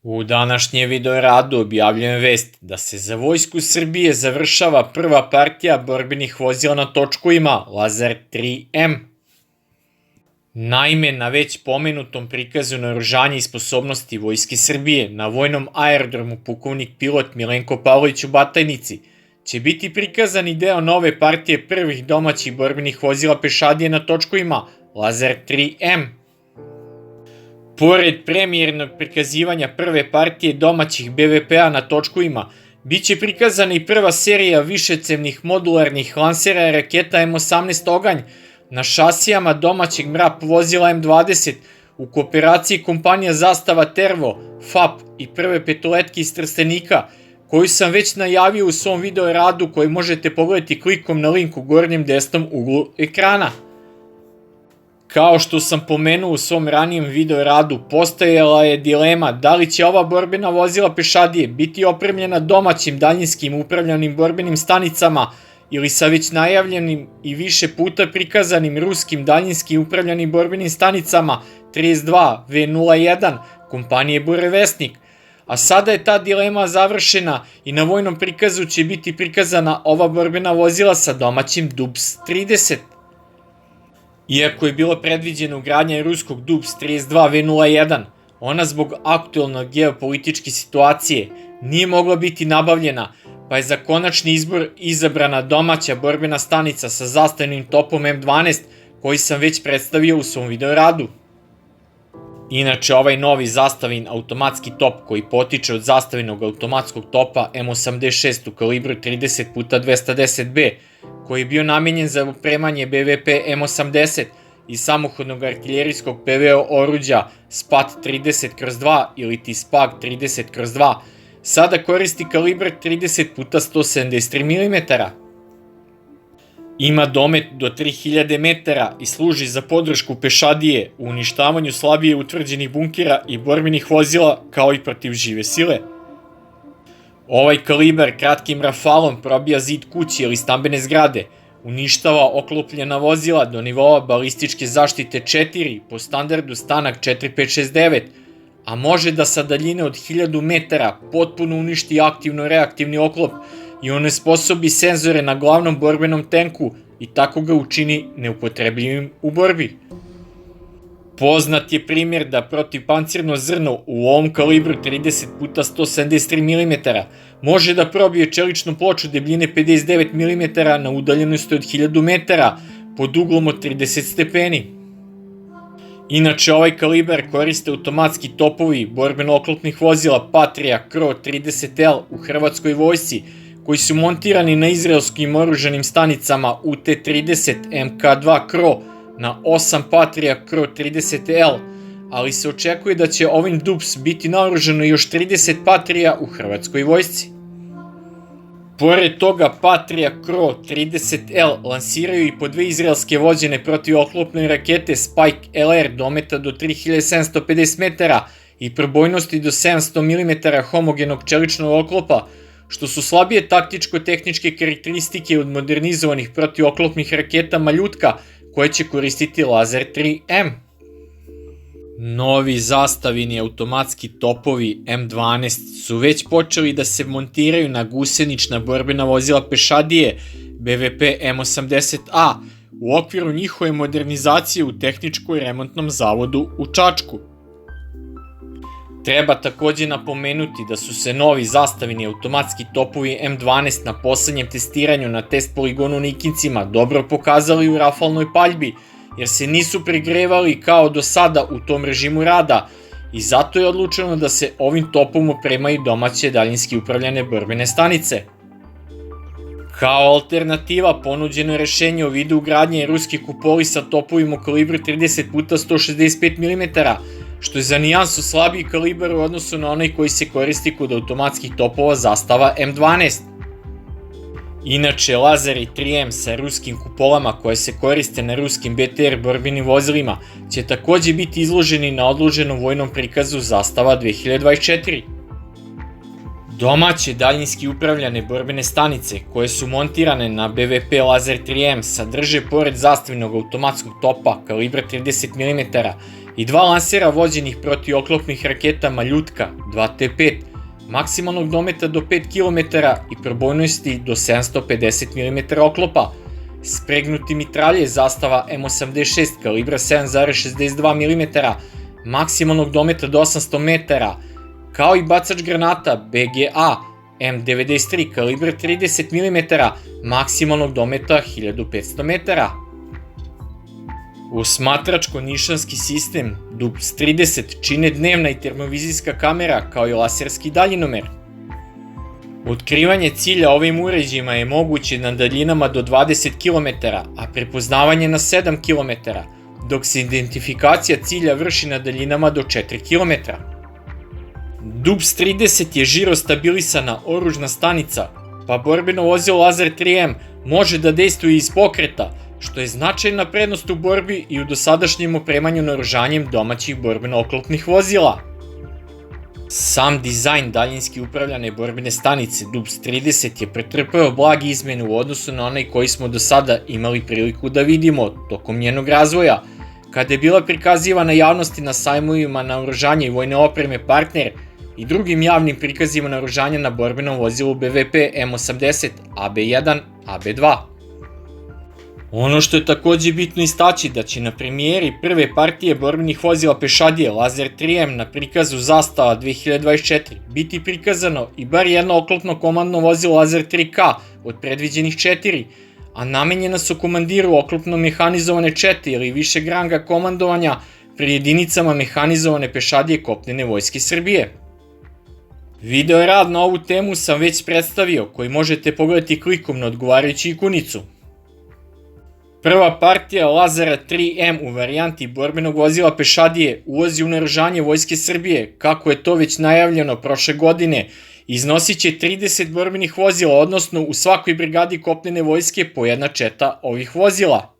U današnjem videoradu objavljujem vest da se za Vojsku Srbije završava prva partija borbenih vozila na točkovima Lazar 3M. Naime, na već pomenutom prikazu naoružanja i sposobnosti Vojske Srbije na vojnom aerodromu pukovnik pilot Milenko Pavlović u Batajnici će biti prikazan i deo nove partije prvih domaćih borbenih vozila pešadije na točkovima Lazar 3M. Pored premijernog prikazivanja prve partije domaćih BVP-a na točkovima, bit će prikazana i prva serija višecevnih modularnih lansera raketa M18 Oganj na šasijama domaćeg MRAP vozila M20 u kooperaciji kompanija Zastava Tervo, FAP i prve petoletke iz Trstenika, koju sam već najavio u svom videoradu koji možete pogledati klikom na link u gornjem desnom uglu ekrana. Kao što sam pomenuo u svom ranijem videoradu, postojala je dilema da li će ova borbena vozila pešadije biti opremljena domaćim daljinskim upravljanim borbenim stanicama ili sa već najavljenim i više puta prikazanim ruskim daljinskim upravljanim borbenim stanicama 32 V01 kompanije Burevestnik, a sada je ta dilema završena i na vojnom prikazu će biti prikazana ova borbena vozila sa domaćim DUBS 30. Iako je bilo predviđeno ugradnja ruskog DUBS 32 V01, ona zbog aktualne geopolitičke situacije nije mogla biti nabavljena, pa je za konačni izbor izabrana domaća borbena stanica sa zastavnim topom M12 koji sam već predstavio u svom videoradu. Inače, ovaj novi zastavin automatski top koji potiče od zastavinog automatskog topa M86 u kalibru 30x210B, koji je bio namenjen za opremanje BVP M80 i samohodnog artiljerijskog PVO oruđa SPAT 30x2 ili ti SPAG 30x2, sada koristi kalibar 30x173 mm. Ima domet do 3000 metara i služi za podršku pešadije u uništavanju slabije utvrđenih bunkera i borbenih vozila kao i protiv žive sile. Ovaj kalibar kratkim rafalom probija zid kuće ili stambene zgrade, uništava oklopljena vozila do nivoa balističke zaštite 4 po standardu Stanak 4569, a može da sa daljine od 1000 metara potpuno uništi aktivno-reaktivni oklop i onesposobi senzore na glavnom borbenom tenku i tako ga učini neupotrebljivim u borbi. Poznat je primjer da protivpancirno zrno u ovom kalibru 30x173 mm može da probije čeličnu ploču debljine 59 mm na udaljenosti od 1000 metara pod uglom od 30 stepeni. Inače, ovaj kalibar koriste automatski topovi borbeno-oklopnih vozila Patria Kro 30L u hrvatskoj vojsci, koji su montirani na izraelskim oružanim stanicama UT-30 MK2 Kro na 8 Patria Kro 30L, ali se očekuje da će ovim DUBS biti naoružano još 30 Patria u hrvatskoj vojsci. Pored toga, Patria Kro 30L lansiraju i po dve izraelske vođene protivoklopne rakete Spike LR dometa do 3750 metara i probojnosti do 700 mm homogenog čeličnog oklopa, što su slabije taktičko-tehničke karakteristike od modernizovanih protivoklopnih raketa Maljutka koje će koristiti Lazar 3M. Novi zastavini automatski topovi M12 su već počeli da se montiraju na gusenična borbena vozila pešadije BVP M80A u okviru njihove modernizacije u Tehničko-remontnom zavodu u Čačku. Treba takođe napomenuti da su se novi zastavini automatski topovi M12 na poslednjem testiranju na test poligonu u Nikincima dobro pokazali u rafalnoj paljbi, jer se nisu pregrevali kao do sada u tom režimu rada i zato je odlučeno da se ovim topom opremaju domaće daljinski upravljane borbene stanice. Kao alternativa ponuđeno je rešenje u vidu ugradnje ruskih kupoli sa topovima u kalibru 30x165 mm, što je za nijansu slabiji kalibar u odnosu na onaj koji se koristi kod automatskih topova Zastava M12. Inače, Lazari 3M sa ruskim kupolama koje se koriste na ruskim BTR borbenim vozilima će takođe biti izloženi na odloženom vojnom prikazu Zastava 2024. Domaće daljinski upravljane borbene stanice koje su montirane na BVP Lazer 3M sadrže pored zastavnog automatskog topa kalibra 30 mm i dva lansera vođenih protioklopnih raketa Maljutka 2T5, maksimalnog dometa do 5 km i probojnosti do 750 mm oklopa, spregnuti mitralje zastava M86 kalibra 7,62 mm, maksimalnog dometa do 800 metara, kao i bacač granata BGA M93 kalibra 30 mm, maksimalnog dometa 1500 metara. Osmatračko-nišanski sistem DUPS 30 čine dnevna i termovizijska kamera kao i laserski daljinomer. Otkrivanje cilja ovim uređajima je moguće na daljinama do 20 km, a prepoznavanje na 7 km, dok se identifikacija cilja vrši na daljinama do 4 km. DUPS 30 je žirostabilisana oružna stanica, pa borbeno vozilo Lazer 3M može da dejstvuje iz pokreta, što je značajna prednost u borbi i u dosadašnjem opremanju naoružanjem domaćih borbeno-oklopnih vozila. Sam dizajn daljinski upravljane borbene stanice DUPS 30 je pretrpeo blage izmene u odnosu na onaj koji smo do sada imali priliku da vidimo tokom njenog razvoja, kada je bila prikazivana javnosti na sajmovima naoružanja i vojne opreme Partner i drugim javnim prikazima naoružanja na borbenom vozilu BVP M80, AB1, AB2. Ono što je takođe bitno istaći da će na premijeri prve partije borbenih vozila pešadije Lazer 3M na prikazu Zastava 2024 biti prikazano i bar jedno oklopno komandno vozilo Lazer 3K od predviđenih 4, a namenjena su komandiru oklopno mehanizovane čete ili višeg ranga komandovanja pri jedinicama mehanizovane pešadije kopnene vojske Srbije. Video rad na ovu temu sam već predstavio, koji možete pogledati klikom na odgovarajuću ikonicu. Prva partija Lazera 3M u varijanti borbenog vozila pešadije ulazi u naoružanje vojske Srbije, kako je to već najavljeno prošle godine, iznosit će 30 borbenih vozila, odnosno u svakoj brigadi kopnene vojske po jedna četa ovih vozila.